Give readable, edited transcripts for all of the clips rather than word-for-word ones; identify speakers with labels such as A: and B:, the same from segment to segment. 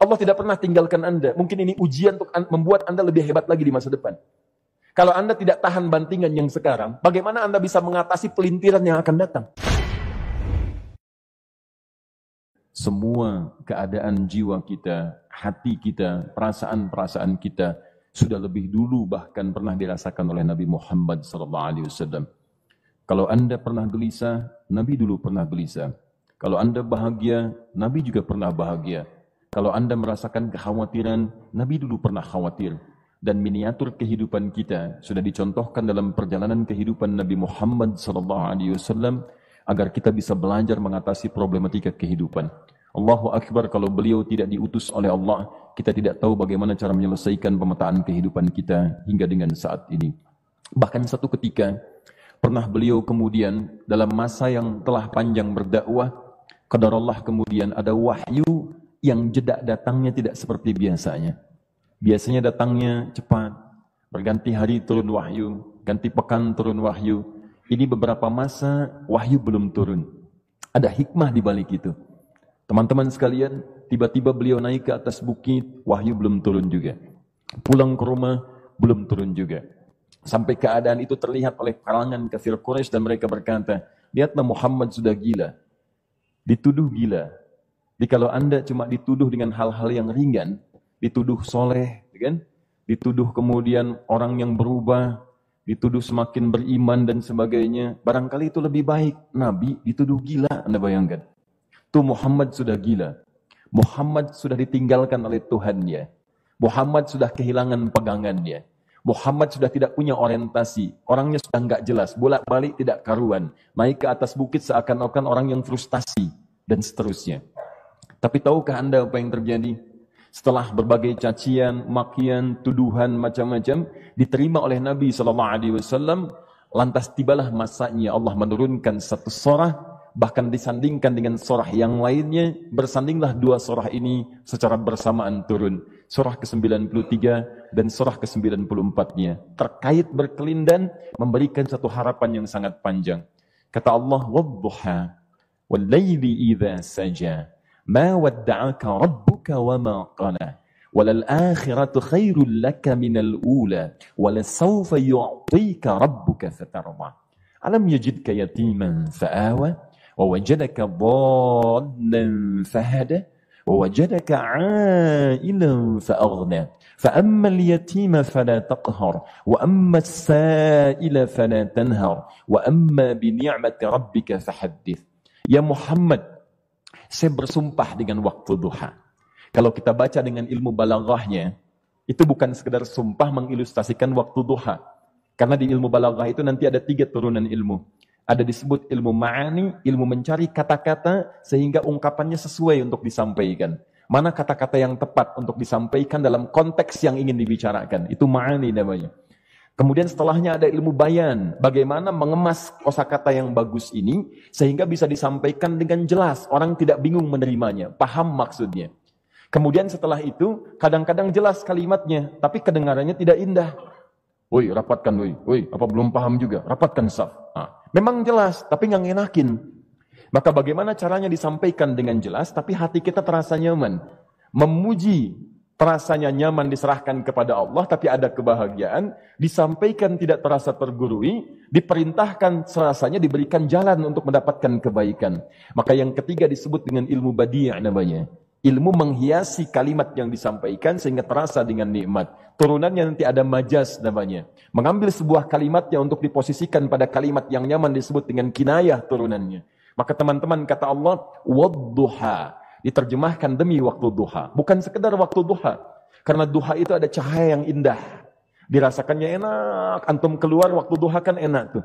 A: Allah tidak pernah tinggalkan Anda. Mungkin ini ujian untuk membuat Anda lebih hebat lagi di masa depan. Kalau Anda tidak tahan bantingan yang sekarang, bagaimana Anda bisa mengatasi pelintiran yang akan datang? Semua keadaan jiwa kita, hati kita, perasaan-perasaan kita sudah lebih dulu bahkan pernah dirasakan oleh Nabi Muhammad SAW. Kalau Anda pernah gelisah, Nabi dulu pernah gelisah. Kalau Anda bahagia, Nabi juga pernah bahagia. Kalau Anda merasakan kekhawatiran, Nabi dulu pernah khawatir. Dan miniatur kehidupan kita sudah dicontohkan dalam perjalanan kehidupan Nabi Muhammad SAW agar kita bisa belajar mengatasi problematika kehidupan. Allahu Akbar, kalau beliau tidak diutus oleh Allah, kita tidak tahu bagaimana cara menyelesaikan pemetaan kehidupan kita hingga dengan saat ini. Bahkan satu ketika, pernah beliau kemudian dalam masa yang telah panjang berdakwah, qadarullah kemudian ada wahyu yang jeda datangnya tidak seperti biasanya. Biasanya datangnya cepat, berganti hari turun wahyu, ganti pekan turun wahyu. Ini beberapa masa wahyu belum turun. Ada hikmah di balik itu. Teman-teman sekalian, tiba-tiba beliau naik ke atas bukit, wahyu belum turun juga. Pulang ke rumah, belum turun juga. Sampai keadaan itu terlihat oleh kalangan kafir Quraisy dan mereka berkata, lihatlah Muhammad sudah gila. Dituduh gila. Jadi kalau Anda cuma dituduh dengan hal-hal yang ringan, dituduh soleh, kan? Dituduh kemudian orang yang berubah, dituduh semakin beriman dan sebagainya. Barangkali itu lebih baik. Nabi dituduh gila, Anda bayangkan. Tuh Muhammad sudah gila. Muhammad sudah ditinggalkan oleh Tuhannya. Muhammad sudah kehilangan pegangannya. Muhammad sudah tidak punya orientasi. Orangnya sudah enggak jelas. Bolak-balik tidak karuan. Naik ke atas bukit seakan-akan orang yang frustasi. Dan seterusnya. Tapi tahukah Anda apa yang terjadi? Setelah berbagai cacian, makian, tuduhan macam-macam diterima oleh Nabi SAW, lantas tibalah masanya Allah menurunkan satu surah, bahkan disandingkan dengan surah yang lainnya, bersandinglah dua surah ini secara bersamaan turun. Surah ke-93 dan surah ke-94-nya. Terkait berkelindan, memberikan satu harapan yang sangat panjang. Kata Allah, "Wadduha, wal-laili idza saja." Ma wadda'aka rabbuka wa ma qala walal akhiratu khairul laka minal ula walasawfa yu'tika rabbuka fatarda alam yajidka yatiman fa'awa wa wajadaka dhallan fahada wa wajadaka 'ailan fa'aghna fa ammal yatima fala taqhar wa ammas sa'ila fala tanhar wa amma bi ni'mati rabbika fahaddits. Ya Muhammad, saya bersumpah dengan waktu duha. Kalau kita baca dengan ilmu balaghahnya, itu bukan sekedar sumpah mengilustrasikan waktu duha. Karena di ilmu balaghah itu nanti ada 3 turunan ilmu. Ada disebut ilmu ma'ani, ilmu mencari kata-kata sehingga ungkapannya sesuai untuk disampaikan. Mana kata-kata yang tepat untuk disampaikan dalam konteks yang ingin dibicarakan. Itu ma'ani namanya. Kemudian setelahnya ada ilmu bayan, bagaimana mengemas kosakata yang bagus ini sehingga bisa disampaikan dengan jelas, orang tidak bingung menerimanya, paham maksudnya. Kemudian setelah itu kadang-kadang jelas kalimatnya, tapi kedengarannya tidak indah. Woi, rapatkan woi, apa belum paham juga? Rapatkan saf. Memang jelas, tapi nggak ngenakin. Maka bagaimana caranya disampaikan dengan jelas, tapi hati kita terasa nyaman, memuji. Terasanya nyaman diserahkan kepada Allah, tapi ada kebahagiaan, disampaikan tidak terasa tergurui, diperintahkan serasanya diberikan jalan untuk mendapatkan kebaikan. Maka yang ketiga disebut dengan ilmu badi' namanya. Ilmu menghiasi kalimat yang disampaikan sehingga terasa dengan nikmat. Turunannya nanti ada majaz namanya. Mengambil sebuah kalimatnya untuk diposisikan pada kalimat yang nyaman disebut dengan kinayah turunannya. Maka teman-teman kata Allah, wadduha. Diterjemahkan demi waktu duha. Bukan sekedar waktu duha. Karena duha itu ada cahaya yang indah. Dirasakannya enak. Antum keluar waktu duha kan enak tuh.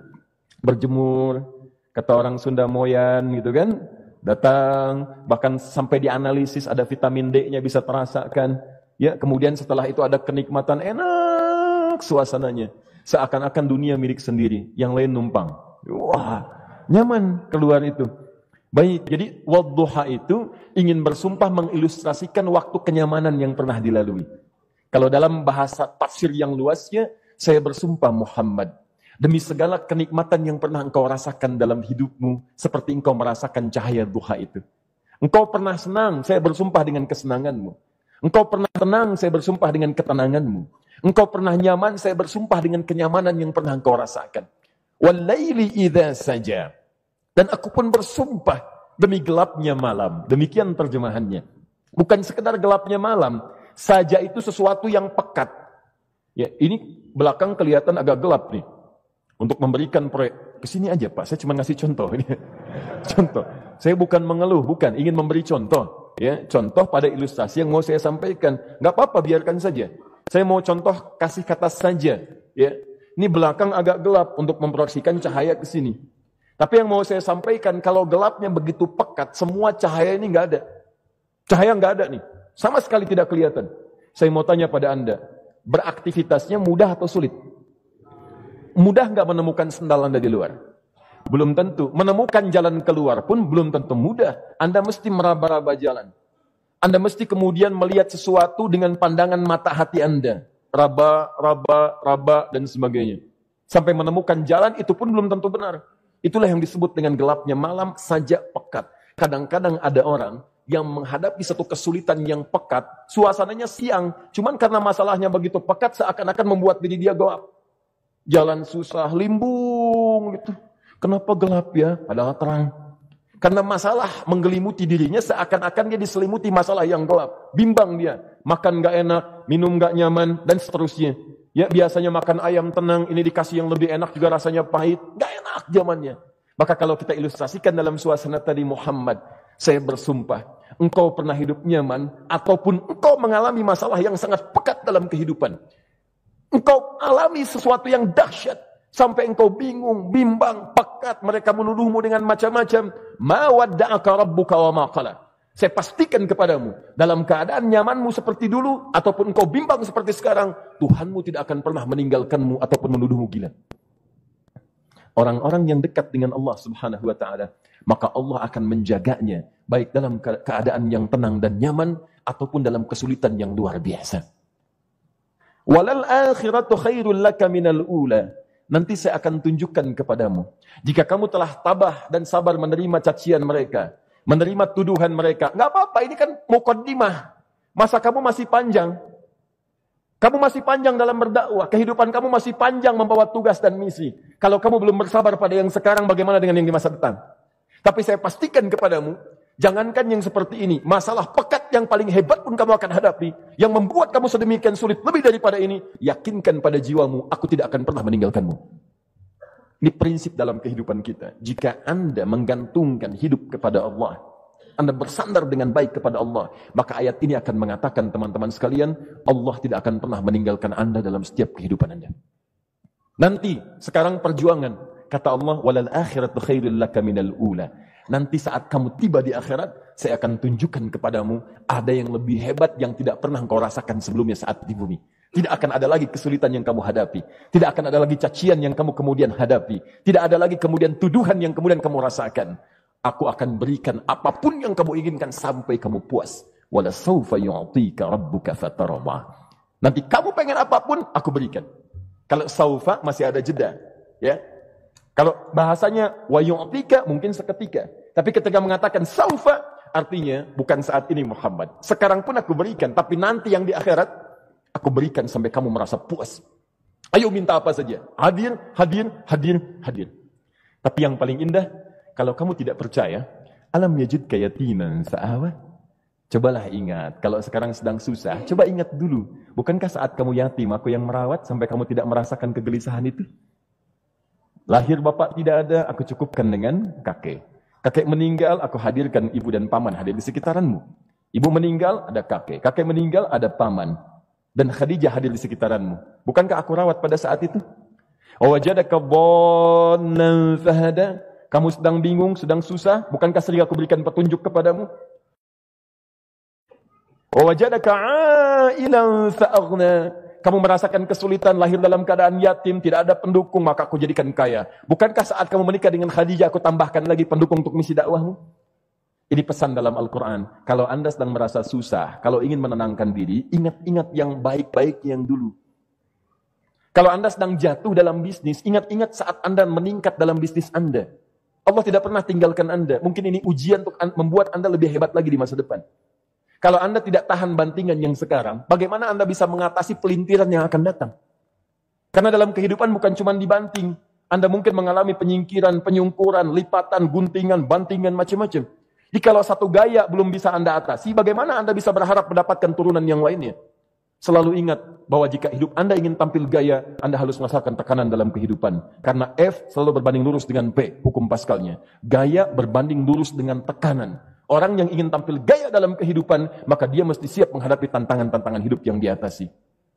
A: Berjemur. Kata orang Sunda moyan gitu kan. Datang. Bahkan sampai dianalisis ada vitamin D-nya bisa terasakan. Ya, kemudian setelah itu ada kenikmatan enak suasananya. Seakan-akan dunia milik sendiri. Yang lain numpang. Wah, nyaman keluar itu. Baik, jadi wadduha itu ingin bersumpah mengilustrasikan waktu kenyamanan yang pernah dilalui. Kalau dalam bahasa tafsir yang luasnya, saya bersumpah Muhammad, demi segala kenikmatan yang pernah engkau rasakan dalam hidupmu, seperti engkau merasakan cahaya duha itu. Engkau pernah senang, saya bersumpah dengan kesenanganmu. Engkau pernah tenang, saya bersumpah dengan ketenanganmu. Engkau pernah nyaman, saya bersumpah dengan kenyamanan yang pernah engkau rasakan. Wal-laili idza saja. Dan aku pun bersumpah demi gelapnya malam. Demikian terjemahannya. Bukan sekedar gelapnya malam, saja itu sesuatu yang pekat. Ya, ini belakang kelihatan agak gelap nih. Untuk memberikan proyek, kesini aja Pak, saya cuma ngasih contoh. Contoh, saya bukan mengeluh, bukan, ingin memberi contoh. Ya, contoh pada ilustrasi yang mau saya sampaikan. Nggak apa-apa, biarkan saja. Saya mau contoh kasih kata saja. Ya, ini belakang agak gelap untuk memproyeksikan cahaya ke sini. Tapi yang mau saya sampaikan, kalau gelapnya begitu pekat, semua cahaya ini nggak ada. Cahaya nggak ada nih, sama sekali tidak kelihatan. Saya mau tanya pada Anda, beraktivitasnya mudah atau sulit? Mudah nggak menemukan sendal Anda di luar? Belum tentu. Menemukan jalan keluar pun belum tentu mudah. Anda mesti meraba-raba jalan. Anda mesti kemudian melihat sesuatu dengan pandangan mata hati Anda. Raba, dan sebagainya. Sampai menemukan jalan itu pun belum tentu benar. Itulah yang disebut dengan gelapnya malam saja pekat. Kadang-kadang ada orang yang menghadapi satu kesulitan yang pekat, suasananya siang, cuman karena masalahnya begitu pekat seakan-akan membuat diri dia gelap. Jalan susah, limbung gitu. Kenapa gelap ya? Padahal terang. Karena masalah menggelimuti dirinya seakan-akan dia diselimuti masalah yang gelap. Bimbang dia, makan gak enak, minum gak nyaman, dan seterusnya. Ya, biasanya makan ayam tenang, ini dikasih yang lebih enak juga rasanya pahit. Gak enak zamannya. Maka kalau kita ilustrasikan dalam suasana tadi Muhammad, saya bersumpah, engkau pernah hidup nyaman, ataupun engkau mengalami masalah yang sangat pekat dalam kehidupan. Engkau alami sesuatu yang dahsyat, sampai engkau bingung, bimbang, pekat, mereka menuduhmu dengan macam-macam. Ma wadda'aka rabbuka wa ma qala. Saya pastikan kepadamu, dalam keadaan nyamanmu seperti dulu, ataupun engkau bimbang seperti sekarang, Tuhanmu tidak akan pernah meninggalkanmu ataupun menuduhmu gila. Orang-orang yang dekat dengan Allah Subhanahu wa ta'ala, maka Allah akan menjaganya, baik dalam keadaan yang tenang dan nyaman, ataupun dalam kesulitan yang luar biasa. Walal akhiratu khairul laka minal ula. Nanti saya akan tunjukkan kepadamu, jika kamu telah tabah dan sabar menerima cacian mereka, menerima tuduhan mereka, nggak apa-apa, ini kan muqaddimah. Masa kamu masih panjang. Kamu masih panjang dalam berdakwah, kehidupan kamu masih panjang membawa tugas dan misi. Kalau kamu belum bersabar pada yang sekarang, bagaimana dengan yang di masa depan? Tapi saya pastikan kepadamu, jangankan yang seperti ini, masalah pekat yang paling hebat pun kamu akan hadapi, yang membuat kamu sedemikian sulit lebih daripada ini, yakinkan pada jiwamu, aku tidak akan pernah meninggalkanmu. Ini prinsip dalam kehidupan kita. Jika Anda menggantungkan hidup kepada Allah, Anda bersandar dengan baik kepada Allah, maka ayat ini akan mengatakan, teman-teman sekalian, Allah tidak akan pernah meninggalkan Anda dalam setiap kehidupan Anda. Nanti, sekarang perjuangan, kata Allah, walal akhiratu khairul laka minal ula. Nanti saat kamu tiba di akhirat, saya akan tunjukkan kepadamu, ada yang lebih hebat yang tidak pernah engkau rasakan sebelumnya saat di bumi. Tidak akan ada lagi kesulitan yang kamu hadapi. Tidak akan ada lagi cacian yang kamu kemudian hadapi. Tidak ada lagi kemudian tuduhan yang kemudian kamu rasakan. Aku akan berikan apapun yang kamu inginkan sampai kamu puas. Wala sawfa yu'tika rabbuka fatarda. Nanti kamu pengen apapun, aku berikan. Kalau sawfa masih ada jeda, ya. Kalau bahasanya wa yu'tika mungkin seketika. Tapi ketika mengatakan sawfa, artinya bukan saat ini Muhammad. Sekarang pun aku berikan, tapi nanti yang di akhirat aku berikan sampai kamu merasa puas. Ayo minta apa saja. Hadir, hadir, hadir, hadir. Tapi yang paling indah, kalau kamu tidak percaya, alam yajidka yatiman fa'awa. Cobalah ingat, kalau sekarang sedang susah, coba ingat dulu. Bukankah saat kamu yatim, aku yang merawat sampai kamu tidak merasakan kegelisahan itu? Lahir bapak tidak ada, aku cukupkan dengan kakek. Kakek meninggal, aku hadirkan ibu dan paman hadir di sekitaranmu. Ibu meninggal, ada kakek. Kakek meninggal, ada paman. Dan Khadijah hadir di sekitaranmu. Bukankah aku rawat pada saat itu? Wajadaka dhannan fahada. Kamu sedang bingung, sedang susah, bukankah sering aku berikan petunjuk kepadamu? Wajadaka ailan fa'aghna. Kamu merasakan kesulitan, lahir dalam keadaan yatim, tidak ada pendukung, maka aku jadikan kaya. Bukankah saat kamu menikah dengan Khadijah, aku tambahkan lagi pendukung untuk misi dakwahmu? Ini pesan dalam Al-Quran. Kalau Anda sedang merasa susah, kalau ingin menenangkan diri, ingat-ingat yang baik-baik yang dulu. Kalau Anda sedang jatuh dalam bisnis, ingat-ingat saat Anda meningkat dalam bisnis Anda. Allah tidak pernah tinggalkan Anda. Mungkin ini ujian untuk membuat Anda lebih hebat lagi di masa depan. Kalau Anda tidak tahan bantingan yang sekarang, bagaimana Anda bisa mengatasi pelintiran yang akan datang? Karena dalam kehidupan bukan cuma dibanting. Anda mungkin mengalami penyingkiran, penyungkuran, lipatan, guntingan, bantingan, macam-macam. Jikalau satu gaya belum bisa Anda atasi, bagaimana Anda bisa berharap mendapatkan turunan yang lainnya? Selalu ingat bahwa jika hidup Anda ingin tampil gaya, Anda harus merasakan tekanan dalam kehidupan. Karena F selalu berbanding lurus dengan P, hukum Pascalnya. Gaya berbanding lurus dengan tekanan. Orang yang ingin tampil gaya dalam kehidupan, maka dia mesti siap menghadapi tantangan-tantangan hidup yang diatasi.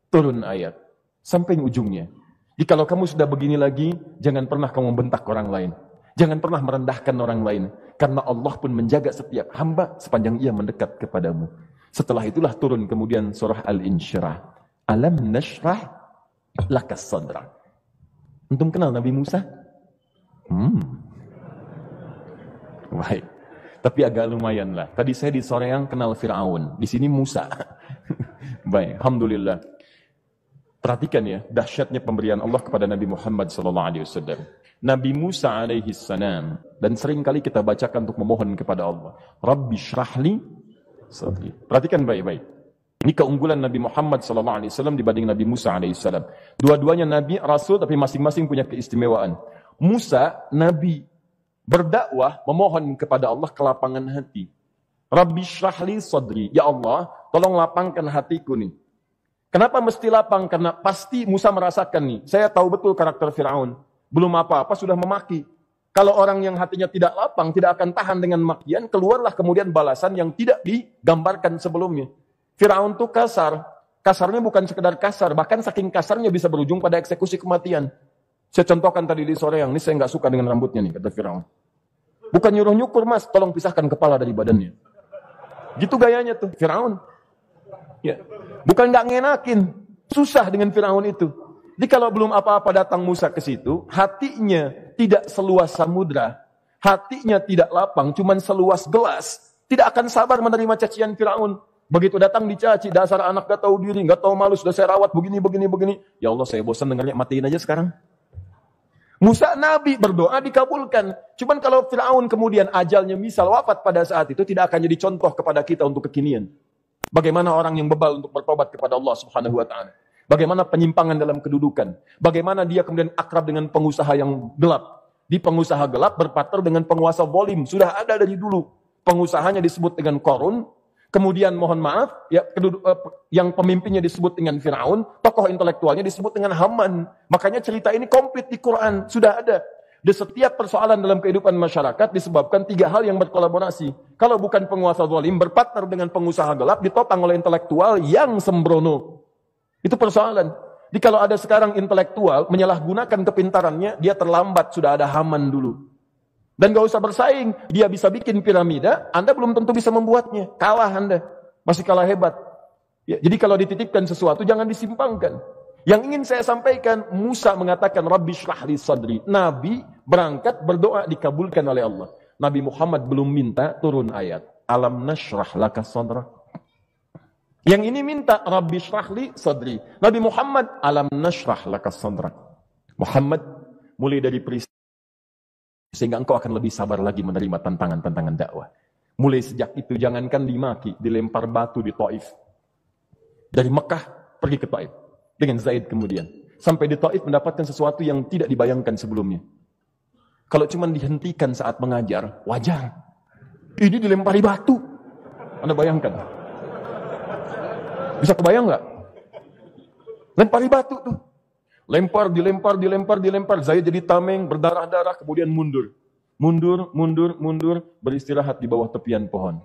A: Turun ayat. Sampai ujungnya. Jikalau kamu sudah begini lagi, jangan pernah kamu membentak orang lain. Jangan pernah merendahkan orang lain. Karena Allah pun menjaga setiap hamba sepanjang ia mendekat kepadamu. Setelah itulah turun kemudian surah Al-Insyirah. Alam nashrah lakas sadra. Antum kenal Nabi Musa? Baik. Tapi agak lumayan lah. Tadi saya di Soreang kenal Fir'aun. Di sini Musa. Baik, alhamdulillah. Perhatikan ya, dahsyatnya pemberian Allah kepada Nabi Muhammad SAW. Nabi Musa alaihi salam, dan seringkali kita bacakan untuk memohon kepada Allah. Rabbi syrahli sadri. Perhatikan baik-baik. Ini keunggulan Nabi Muhammad SAW dibanding Nabi Musa alaihissalam. Dua-duanya Nabi, Rasul, tapi masing-masing punya keistimewaan. Musa, Nabi, berdakwah, memohon kepada Allah kelapangan hati. Rabbi syrahli sadri. Ya Allah, tolong lapangkan hatiku nih. Kenapa mesti lapang? Karena pasti Musa merasakan nih. Saya tahu betul karakter Fir'aun. Belum apa-apa sudah memaki. Kalau orang yang hatinya tidak lapang, tidak akan tahan dengan makian, keluarlah kemudian balasan yang tidak digambarkan sebelumnya. Fir'aun itu kasar. Kasarnya bukan sekedar kasar, bahkan saking kasarnya bisa berujung pada eksekusi kematian. Saya contohkan tadi di sore yang ini, saya nggak suka dengan rambutnya nih, kata Fir'aun. Bukan nyuruh-nyukur mas, tolong pisahkan kepala dari badannya. Gitu gayanya tuh, Fir'aun. Ya. Bukan nggak ngenakin, susah dengan Fir'aun itu. Jadi kalau belum apa-apa datang Musa ke situ, hatinya tidak seluas samudra, hatinya tidak lapang, cuman seluas gelas, tidak akan sabar menerima cacian Fir'aun. Begitu datang dicaci, dasar anak gak tahu diri, gak tahu malu, sudah saya rawat begini. Ya Allah, saya bosan dengarnya, matiin aja sekarang. Musa Nabi berdoa dikabulkan. Cuman kalau Fir'aun kemudian ajalnya misal wafat pada saat itu, tidak akan jadi contoh kepada kita untuk kekinian. Bagaimana orang yang bebal untuk bertobat kepada Allah Subhanahu wa ta'ala. Bagaimana penyimpangan dalam kedudukan. Bagaimana dia kemudian akrab dengan pengusaha yang gelap. Di pengusaha gelap berpartner dengan penguasa zalim. Sudah ada dari dulu. Pengusahanya disebut dengan Qarun. Kemudian mohon maaf, ya, yang pemimpinnya disebut dengan Fir'aun. Tokoh intelektualnya disebut dengan Haman. Makanya cerita ini komplit di Quran. Sudah ada. Di setiap persoalan dalam kehidupan masyarakat disebabkan tiga hal yang berkolaborasi. Kalau bukan penguasa zalim, berpartner dengan pengusaha gelap, ditopang oleh intelektual yang sembrono. Itu persoalan. Jadi kalau ada sekarang intelektual menyalahgunakan kepintarannya, dia terlambat, sudah ada Haman dulu. Dan gak usah bersaing, dia bisa bikin piramida, Anda belum tentu bisa membuatnya. Kalah Anda, masih kalah hebat. Ya, jadi kalau dititipkan sesuatu, jangan disimpangkan. Yang ingin saya sampaikan, Musa mengatakan, Rabbi syrahli sadri. Nabi berangkat berdoa dikabulkan oleh Allah. Nabi Muhammad belum minta turun ayat. Alam nashrah laka sadra. Yang ini minta, Rabbi syrahli sadri. Nabi Muhammad, alam nashrah laka sadra. Muhammad, mulai dari peristiwa, sehingga engkau akan lebih sabar lagi menerima tantangan-tantangan dakwah. Mulai sejak itu, jangankan dimaki, dilempar batu di Taif. Dari Mekah, pergi ke Taif. Dengan Zaid kemudian. Sampai di Taif mendapatkan sesuatu yang tidak dibayangkan sebelumnya. Kalau cuma dihentikan saat mengajar, wajar. Ini dilempari batu. Anda bayangkan? Bisa kebayang nggak? Lempari batu tuh. Dilempar. Zaid jadi tameng, berdarah-darah, kemudian mundur. Mundur, beristirahat di bawah tepian pohon.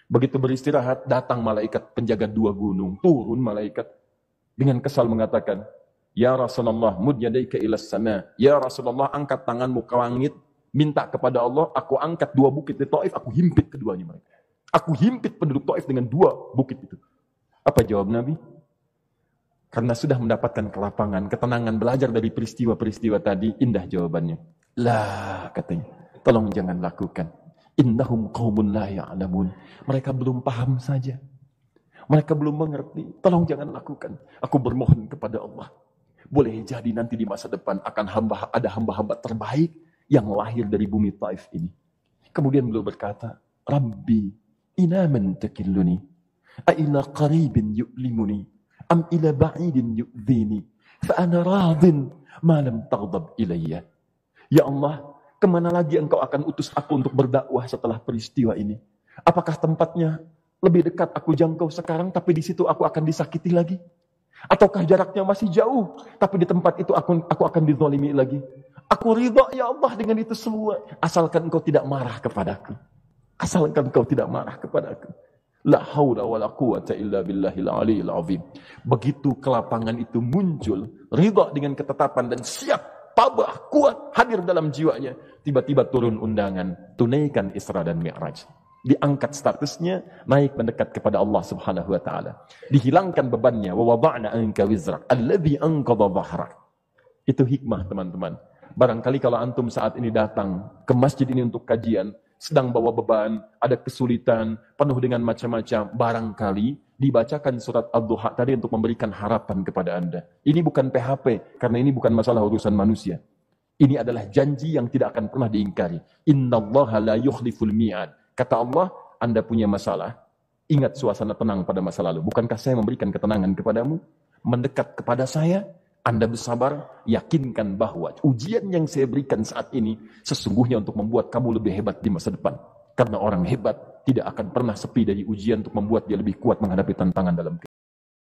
A: Begitu beristirahat, datang malaikat penjaga dua gunung. Turun malaikat. Dengan kesal mengatakan, Ya Rasulullah, mud yadaika ilas sama. Ya Rasulullah, angkat tanganmu ke langit, minta kepada Allah, aku angkat dua bukit di Taif, aku himpit keduanya mereka. Aku himpit penduduk Taif dengan dua bukit itu. Apa jawab Nabi? Karena sudah mendapatkan kelapangan, ketenangan, belajar dari peristiwa-peristiwa tadi, indah jawabannya. Lah, katanya, tolong jangan lakukan. Innahum qaumun la ya'lamun. Mereka belum paham saja. Mereka belum mengerti. Tolong jangan lakukan. Aku bermohon kepada Allah. Boleh jadi nanti di masa depan akan ada hamba-hamba terbaik yang lahir dari bumi Taif ini. Kemudian beliau berkata, Rabbi, ina man takilluni. A'ila qaribin yu'limuni am ila ba'idin yu'dhini fa ana radin ma lam taghdab ilayya. Ya Allah, kemana lagi engkau akan utus aku untuk berdakwah setelah peristiwa ini? Apakah tempatnya lebih dekat aku jangkau sekarang, tapi di situ aku akan disakiti lagi? Ataukah jaraknya masih jauh, tapi di tempat itu aku akan dizalimi lagi? Aku ridha ya Allah dengan itu semua, asalkan engkau tidak marah kepadaku. Asalkan engkau tidak marah kepadaku. La haula wa la quwata illa billahil aliyil azim. Begitu kelapangan itu muncul, ridha dengan ketetapan dan siap, tabah, kuat, hadir dalam jiwanya. Tiba-tiba turun undangan, tunaikan Isra dan Mi'raj. Diangkat statusnya, naik mendekat kepada Allah Subhanahu wa taala. Dihilangkan bebannya, wa wada'na anka wizrak alladhi anqadha dhahrak. Itu hikmah, teman-teman. Barangkali kalau antum saat ini datang ke masjid ini untuk kajian, sedang bawa beban, ada kesulitan, penuh dengan macam-macam, barangkali dibacakan surat Ad-Duha tadi untuk memberikan harapan kepada Anda. Ini bukan PHP, karena ini bukan masalah urusan manusia. Ini adalah janji yang tidak akan pernah diingkari. Innallaha la yukhliful mi'ad. Kata Allah, Anda punya masalah, ingat suasana tenang pada masa lalu. Bukankah saya memberikan ketenangan kepadamu? Mendekat kepada saya, Anda bersabar, yakinkan bahwa ujian yang saya berikan saat ini sesungguhnya untuk membuat kamu lebih hebat di masa depan. Karena orang hebat tidak akan pernah sepi dari ujian untuk membuat dia lebih kuat menghadapi tantangan dalam kehidupan.